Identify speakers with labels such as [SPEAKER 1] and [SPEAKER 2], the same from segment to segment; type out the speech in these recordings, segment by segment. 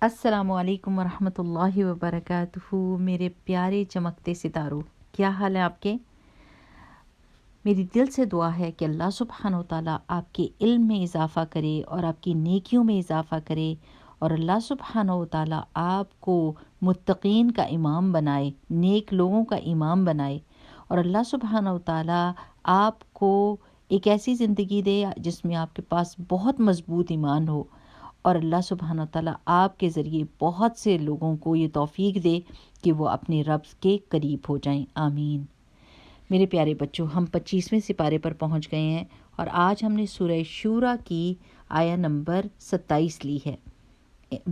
[SPEAKER 1] السلام علیکم ورحمۃ اللہ وبرکاتہ۔ میرے پیارے چمکتے ستاروں، کیا حال ہے آپ کے؟ میری دل سے دعا ہے کہ اللہ سبحانہ و تعالیٰ آپ کے علم میں اضافہ کرے اور آپ کی نیکیوں میں اضافہ کرے، اور اللہ سبحانہ و تعالیٰ آپ کو متقین کا امام بنائے، نیک لوگوں کا امام بنائے، اور اللہ سبحانہ و تعالیٰ آپ کو ایک ایسی زندگی دے جس میں آپ کے پاس بہت مضبوط ایمان ہو، اور اللہ سبحانہ تعالیٰ آپ کے ذریعے بہت سے لوگوں کو یہ توفیق دے کہ وہ اپنے رب کے قریب ہو جائیں، آمین۔ میرے پیارے بچوں، ہم 25ویں سپارے پر پہنچ گئے ہیں، اور آج ہم نے سورہ شورا کی آیا نمبر 27 لی ہے۔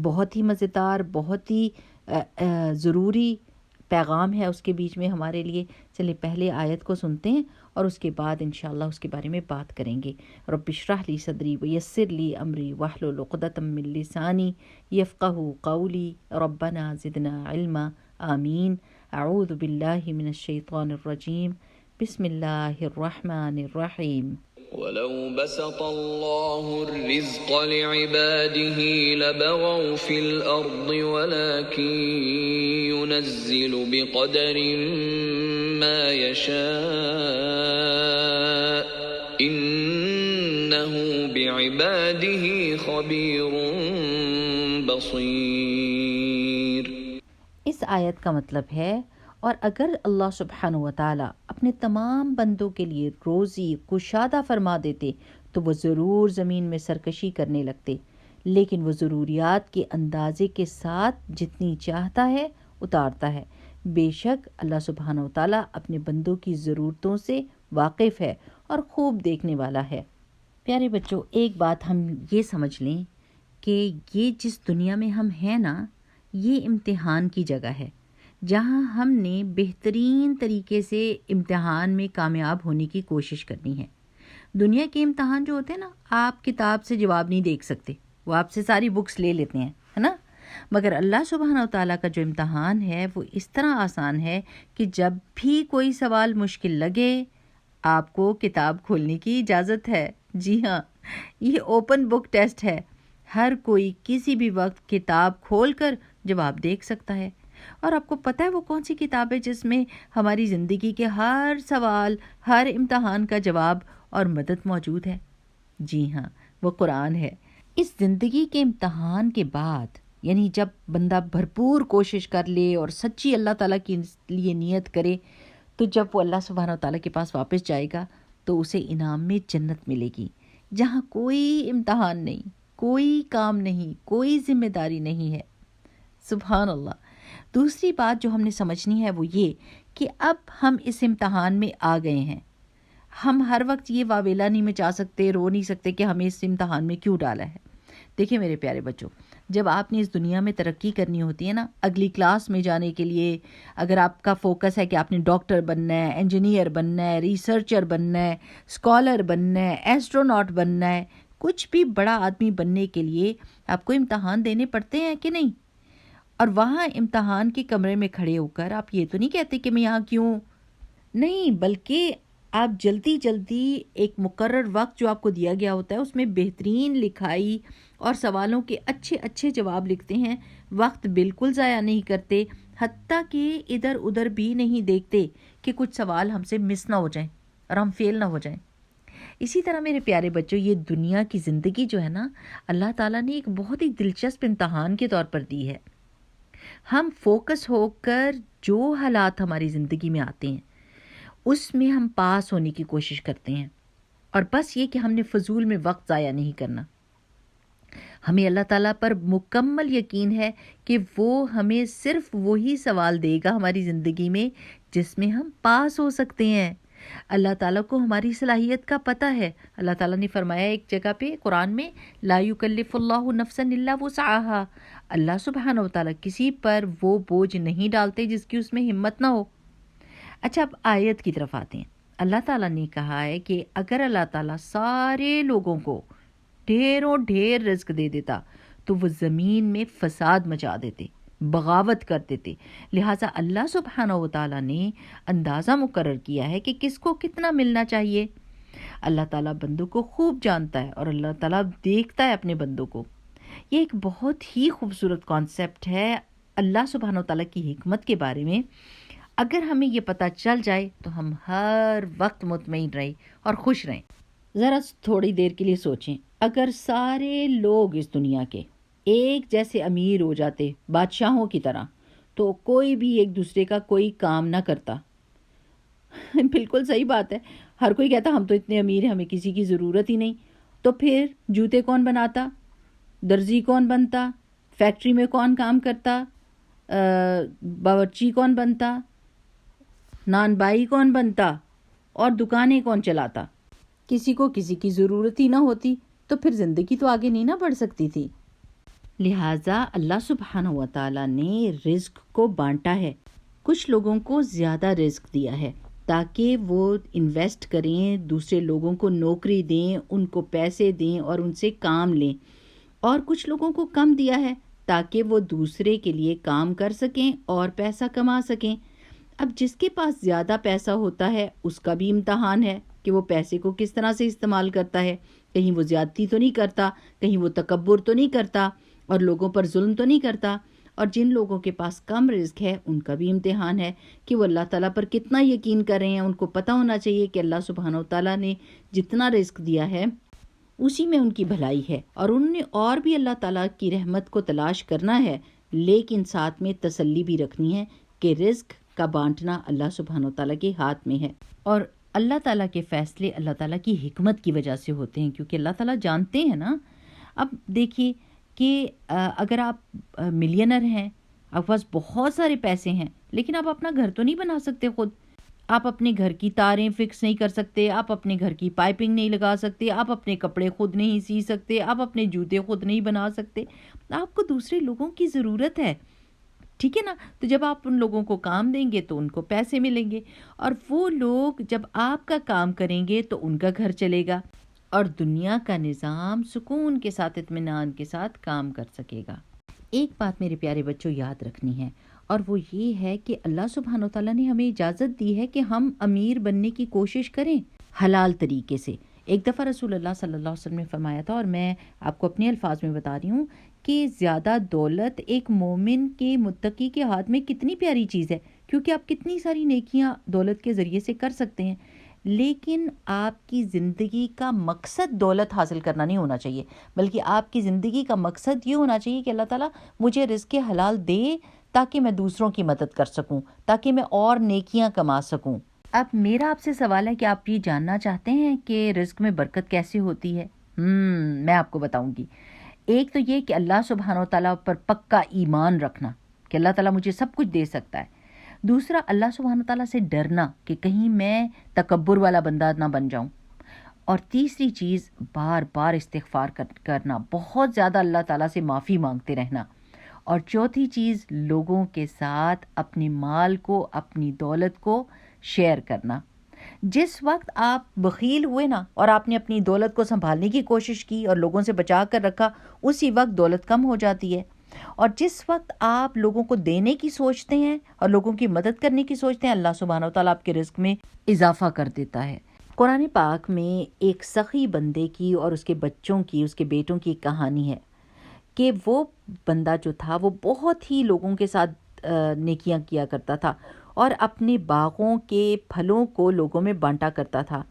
[SPEAKER 1] بہت ہی مزیدار، بہت ہی ضروری پیغام ہے اس کے بیچ میں ہمارے لیے۔ چلے پہلے آیت کو سنتے ہیں اور اس کے بعد انشاءاللہ اس کے بارے میں بات کریں گے۔ رب اشرح لی صدری ویسر لی امری واحلل عقدۃ من لسانی یفقہوا قولی ربنا زدنا علما، آمین۔ اعوذ باللہ من الشیطان الرجیم، بسم اللہ الرحمن الرحیم۔
[SPEAKER 2] وَلَوْ بَسَطَ اللَّهُ الرِّزْقَ لِعِبَادِهِ لَبَغَوْا فِي الْأَرْضِ وَلَكِن يُنَزِّلُ بِقَدَرٍ مَّا يَشَاءُ إِنَّهُ بِعِبَادِهِ خَبِيرٌ بَصِيرٌ۔
[SPEAKER 1] اس آیت کا مطلب ہے، اور اگر اللہ سبحانہ و تعالیٰ اپنے تمام بندوں کے لیے روزی کشادہ فرما دیتے تو وہ ضرور زمین میں سرکشی کرنے لگتے، لیکن وہ ضروریات کے اندازے کے ساتھ جتنی چاہتا ہے اتارتا ہے۔ بے شک اللہ سبحانہ و تعالیٰ اپنے بندوں کی ضرورتوں سے واقف ہے اور خوب دیکھنے والا ہے۔ پیارے بچوں، ایک بات ہم یہ سمجھ لیں کہ یہ جس دنیا میں ہم ہیں نا، یہ امتحان کی جگہ ہے، جہاں ہم نے بہترین طریقے سے امتحان میں کامیاب ہونے کی کوشش کرنی ہے۔ دنیا کے امتحان جو ہوتے ہیں نا، آپ کتاب سے جواب نہیں دیکھ سکتے، وہ آپ سے ساری بکس لے لیتے ہیں، ہے نا؟ مگر اللہ سبحانہ و تعالیٰ کا جو امتحان ہے وہ اس طرح آسان ہے کہ جب بھی کوئی سوال مشکل لگے آپ کو کتاب کھولنے کی اجازت ہے۔ جی ہاں، یہ اوپن بک ٹیسٹ ہے، ہر کوئی کسی بھی وقت کتاب کھول کر جواب دیکھ سکتا ہے۔ اور آپ کو پتہ ہے وہ کون سی کتاب ہے جس میں ہماری زندگی کے ہر سوال، ہر امتحان کا جواب اور مدد موجود ہے؟ جی ہاں، وہ قرآن ہے۔ اس زندگی کے امتحان کے بعد، یعنی جب بندہ بھرپور کوشش کر لے اور سچی اللہ تعالیٰ کے لیے نیت کرے، تو جب وہ اللہ سبحانہ و تعالیٰ کے پاس واپس جائے گا تو اسے انعام میں جنت ملے گی، جہاں کوئی امتحان نہیں، کوئی کام نہیں، کوئی ذمہ داری نہیں ہے۔ سبحان اللہ۔ دوسری بات جو ہم نے سمجھنی ہے وہ یہ کہ اب ہم اس امتحان میں آ گئے ہیں۔ ہم ہر وقت یہ واویلا نہیں مچا سکتے، رو نہیں سکتے کہ ہمیں اس امتحان میں کیوں ڈالا ہے۔ دیکھیں میرے پیارے بچوں، جب آپ نے اس دنیا میں ترقی کرنی ہوتی ہے نا، اگلی کلاس میں جانے کے لیے، اگر آپ کا فوکس ہے کہ آپ نے ڈاکٹر بننا ہے، انجینئر بننا ہے، ریسرچر بننا ہے، اسکالر بننا ہے، ایسٹروناٹ بننا ہے، کچھ بھی بڑا آدمی بننے کے لیے آپ کو امتحان دینے پڑتے ہیں کہ نہیں؟ اور وہاں امتحان کے کمرے میں کھڑے ہو کر آپ یہ تو نہیں کہتے کہ میں یہاں کیوں، نہیں، بلکہ آپ جلدی جلدی ایک مقرر وقت جو آپ کو دیا گیا ہوتا ہے اس میں بہترین لکھائی اور سوالوں کے اچھے اچھے جواب لکھتے ہیں، وقت بالکل ضائع نہیں کرتے، حتیٰ کہ ادھر ادھر بھی نہیں دیکھتے کہ کچھ سوال ہم سے مس نہ ہو جائیں اور ہم فیل نہ ہو جائیں۔ اسی طرح میرے پیارے بچوں، یہ دنیا کی زندگی جو ہے نا، اللہ تعالیٰ نے ایک بہت ہی دلچسپ امتحان کے طور پر دی ہے۔ ہم فوکس ہو کر جو حالات ہماری زندگی میں آتے ہیں اس میں ہم پاس ہونے کی کوشش کرتے ہیں، اور بس یہ کہ ہم نے فضول میں وقت ضائع نہیں کرنا۔ ہمیں اللہ تعالیٰ پر مکمل یقین ہے کہ وہ ہمیں صرف وہی سوال دے گا ہماری زندگی میں جس میں ہم پاس ہو سکتے ہیں۔ اللہ تعالیٰ کو ہماری صلاحیت کا پتہ ہے۔ اللہ تعالیٰ نے فرمایا ایک جگہ پہ قرآن میں، لا یکلف اللہ نفسا الا وسعها، اللہ سبحانہ و تعالیٰ کسی پر وہ بوجھ نہیں ڈالتے جس کی اس میں ہمت نہ ہو۔ اچھا، اب آیت کی طرف آتے ہیں۔ اللہ تعالیٰ نے کہا ہے کہ اگر اللہ تعالیٰ سارے لوگوں کو ڈھیروں ڈھیر رزق دے دیتا تو وہ زمین میں فساد مچا دیتے، بغاوت کر دیتے۔ لہٰذا اللہ سبحانہ و تعالیٰ نے اندازہ مقرر کیا ہے کہ کس کو کتنا ملنا چاہیے۔ اللہ تعالیٰ بندوں کو خوب جانتا ہے اور اللہ تعالیٰ دیکھتا ہے اپنے بندوں کو۔ یہ ایک بہت ہی خوبصورت کانسیپٹ ہے اللہ سبحانہ و تعالیٰ کی حکمت کے بارے میں. اگر ہمیں یہ پتہ چل جائے تو ہم ہر وقت مطمئن رہیں اور خوش رہیں. ذرا تھوڑی دیر کے لیے سوچیں، اگر سارے لوگ اس دنیا کے ایک جیسے امیر ہو جاتے بادشاہوں کی طرح تو کوئی بھی ایک دوسرے کا کوئی کام نہ کرتا. بالکل صحیح بات ہے. ہر کوئی کہتا ہم تو اتنے امیر ہیں، ہمیں کسی کی ضرورت ہی نہیں. تو پھر جوتے کون بناتا، درزی کون بنتا، فیکٹری میں کون کام کرتا، باورچی کون بنتا، نان بائی کون بنتا، اور دکانیں کون چلاتا؟ کسی کو کسی کی ضرورت ہی نہ ہوتی تو پھر زندگی تو آگے نہیں نہ بڑھ سکتی تھی. لہٰذا اللہ سبحانہ و تعالیٰ نے رزق کو بانٹا ہے. کچھ لوگوں کو زیادہ رزق دیا ہے تاکہ وہ انویسٹ کریں، دوسرے لوگوں کو نوکری دیں، ان کو پیسے دیں اور ان سے کام لیں. اور کچھ لوگوں کو کم دیا ہے تاکہ وہ دوسرے کے لیے کام کر سکیں اور پیسہ کما سکیں. اب جس کے پاس زیادہ پیسہ ہوتا ہے اس کا بھی امتحان ہے کہ وہ پیسے کو کس طرح سے استعمال کرتا ہے. کہیں وہ زیادتی تو نہیں کرتا، کہیں وہ تکبر تو نہیں کرتا اور لوگوں پر ظلم تو نہیں کرتا. اور جن لوگوں کے پاس کم رزق ہے ان کا بھی امتحان ہے کہ وہ اللہ تعالیٰ پر کتنا یقین کر رہے ہیں. ان کو پتہ ہونا چاہیے کہ اللہ سبحانہ و تعالیٰ نے جتنا رزق دیا ہے اسی میں ان کی بھلائی ہے، اور انہوں نے اور بھی اللہ تعالیٰ کی رحمت کو تلاش کرنا ہے، لیکن ساتھ میں تسلی بھی رکھنی ہے کہ رزق کا بانٹنا اللہ سبحانہ و تعالیٰ کے ہاتھ میں ہے. اور اللہ تعالیٰ کے فیصلے اللہ تعالیٰ کی حکمت کی وجہ سے ہوتے ہیں، کیونکہ اللہ تعالیٰ جانتے ہیں نا. اب دیکھیے کہ اگر آپ ملینر ہیں، آپ کے پاس بہت سارے پیسے ہیں، لیکن آپ اپنا گھر تو نہیں بنا سکتے خود. آپ اپنے گھر کی تاریں فکس نہیں کر سکتے، آپ اپنے گھر کی پائپنگ نہیں لگا سکتے، آپ اپنے کپڑے خود نہیں سی سکتے، آپ اپنے جوتے خود نہیں بنا سکتے. آپ کو دوسرے لوگوں کی ضرورت ہے، ٹھیک ہے نا. تو جب آپ ان لوگوں کو کام دیں گے تو ان کو پیسے ملیں گے، اور وہ لوگ جب آپ کا کام کریں گے تو ان کا گھر چلے گا اور دنیا کا نظام سکون کے ساتھ، اطمینان کے ساتھ کام کر سکے گا. ایک بات میرے پیارے بچوں یاد رکھنی ہے، اور وہ یہ ہے کہ اللہ سبحانہ و تعالیٰ نے ہمیں اجازت دی ہے کہ ہم امیر بننے کی کوشش کریں حلال طریقے سے. ایک دفعہ رسول اللہ صلی اللہ علیہ وسلم نے فرمایا تھا، اور میں آپ کو اپنے الفاظ میں بتا رہی ہوں، کہ زیادہ دولت ایک مومن کے متقی کے ہاتھ میں کتنی پیاری چیز ہے، کیونکہ آپ کتنی ساری نیکیاں دولت کے ذریعے سے کر سکتے ہیں. لیکن آپ کی زندگی کا مقصد دولت حاصل کرنا نہیں ہونا چاہیے، بلکہ آپ کی زندگی کا مقصد یہ ہونا چاہیے کہ اللہ تعالیٰ مجھے رزق حلال دے تاکہ میں دوسروں کی مدد کر سکوں، تاکہ میں اور نیکیاں کما سکوں. اب میرا آپ سے سوال ہے کہ آپ یہ جاننا چاہتے ہیں کہ رزق میں برکت کیسے ہوتی ہے؟ میں آپ کو بتاؤں گی. ایک تو یہ کہ اللہ سبحانہ و تعالیٰ پر پکا ایمان رکھنا کہ اللہ تعالیٰ مجھے سب کچھ دے سکتا ہے. دوسرا، اللہ سبحانہ و تعالیٰ سے ڈرنا کہ کہیں میں تکبر والا بندہ نہ بن جاؤں. اور تیسری چیز، بار بار استغفار کرنا، بہت زیادہ اللہ تعالیٰ سے معافی مانگتے رہنا. اور چوتھی چیز، لوگوں کے ساتھ اپنے مال کو، اپنی دولت کو شیئر کرنا. جس وقت آپ بخیل ہوئے نا اور آپ نے اپنی دولت کو سنبھالنے کی کوشش کی اور لوگوں سے بچا کر رکھا، اسی وقت دولت کم ہو جاتی ہے. اور جس وقت آپ لوگوں کو دینے کی سوچتے ہیں اور لوگوں کی مدد کرنے کی سوچتے ہیں، اللہ سبحانہ و تعالیٰ آپ کے رزق میں اضافہ کر دیتا ہے. قرآن پاک میں ایک سخی بندے کی اور اس کے بچوں کی، اس کے بیٹوں کی کہانی ہے کہ وہ بندہ جو تھا وہ بہت ہی لوگوں کے ساتھ نیکیاں کیا کرتا تھا اور اپنے باغوں کے پھلوں کو لوگوں میں بانٹا کرتا تھا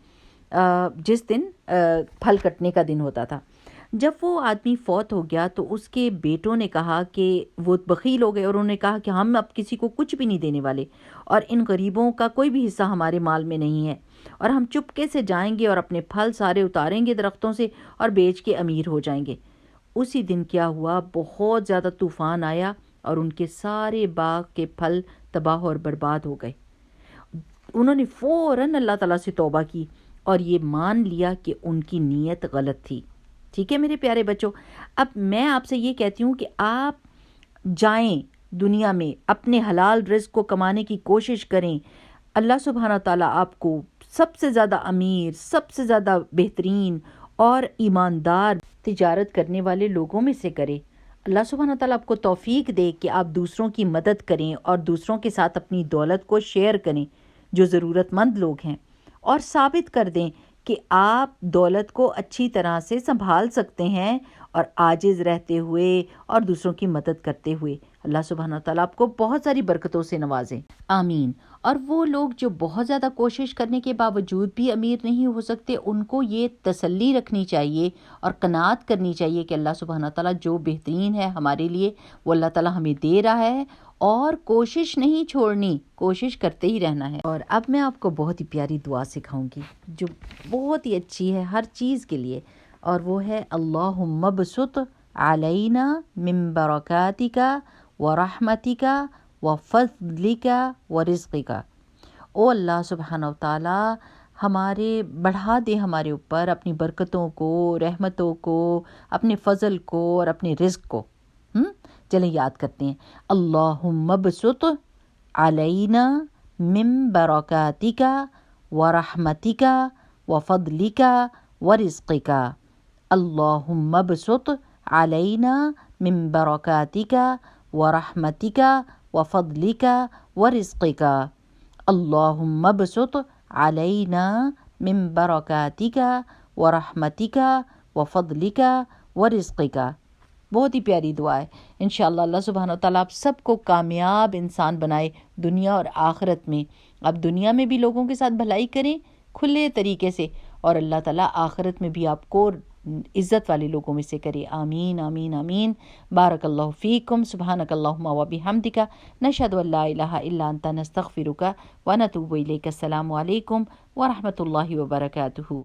[SPEAKER 1] جس دن پھل کٹنے کا دن ہوتا تھا. جب وہ آدمی فوت ہو گیا تو اس کے بیٹوں نے کہا کہ وہ بخیل ہو گئے اور انہوں نے کہا کہ ہم اب کسی کو کچھ بھی نہیں دینے والے اور ان غریبوں کا کوئی بھی حصہ ہمارے مال میں نہیں ہے، اور ہم چپکے سے جائیں گے اور اپنے پھل سارے اتاریں گے درختوں سے اور بیچ کے امیر ہو جائیں گے. اسی دن کیا ہوا، بہت زیادہ طوفان آیا اور ان کے سارے باغ کے پھل تباہ اور برباد ہو گئے. انہوں نے فوراً اللہ تعالیٰ سے توبہ کی اور یہ مان لیا کہ ان کی نیت غلط تھی. ٹھیک ہے میرے پیارے بچوں، اب میں آپ سے یہ کہتی ہوں کہ آپ جائیں دنیا میں اپنے حلال رزق کو کمانے کی کوشش کریں. اللہ سبحانہ تعالیٰ آپ کو سب سے زیادہ امیر، سب سے زیادہ بہترین اور ایماندار تجارت کرنے والے لوگوں میں سے کرے. اللہ سبحانہ تعالیٰ آپ کو توفیق دے کہ آپ دوسروں کی مدد کریں اور دوسروں کے ساتھ اپنی دولت کو شیئر کریں جو ضرورت مند لوگ ہیں، اور ثابت کر دیں کہ آپ دولت کو اچھی طرح سے سنبھال سکتے ہیں اور عاجز رہتے ہوئے اور دوسروں کی مدد کرتے ہوئے۔ اللہ سبحانہ وتعالیٰ آپ کو بہت ساری برکتوں سے نوازے، آمین۔ اور وہ لوگ جو بہت زیادہ کوشش کرنے کے باوجود بھی امیر نہیں ہو سکتے، ان کو یہ تسلی رکھنی چاہیے اور قناعت کرنی چاہیے کہ اللہ سبحانہ وتعالیٰ جو بہترین ہے ہمارے لیے وہ اللہ تعالیٰ ہمیں دے رہا ہے، اور کوشش نہیں چھوڑنی، کوشش کرتے ہی رہنا ہے۔ اور اب میں آپ کو بہت ہی پیاری دعا سکھاؤں گی جو بہت ہی اچھی ہے ہر چیز کے لیے، اور وہ ہے اللہم ابسط علینا من برکاتک ورحمتک وفضلک ورزقک۔ او اللہ سبحانہ وتعالیٰ ہمارے بڑھا دے ہمارے اوپر اپنی برکتوں کو، رحمتوں کو، اپنے فضل کو اور اپنے رزق کو۔ چلیں یاد کرتے ہیں، اللہم ابسط علینا من برکاتک ورحمتک وفضلک ورزقک۔ اللہم ابسط علینا من برکاتک ورحمتک وفضلک ورزقک۔ اللہم ابسط علینا من برکاتک ورحمتک وفضلک ورزقک۔ بہت ہی پیاری دعا ہے۔ انشاءاللہ اللہ سبحانہ وتعالیٰ آپ سب کو کامیاب انسان بنائے دنیا اور آخرت میں۔ آپ دنیا میں بھی لوگوں کے ساتھ بھلائی کریں کھلے طریقے سے، اور اللہ تعالیٰ آخرت میں بھی آپ کو عزت والے لوگوں میں سے کرے، آمین آمین آمین۔ بارک اللہ فیکم، سبحانک اللہم و بحمدک، نشہد ان لا الہ الا انت، نستغفرک و نتوب الیک۔ السلام علیکم ورحمۃ اللہ وبرکاتہ۔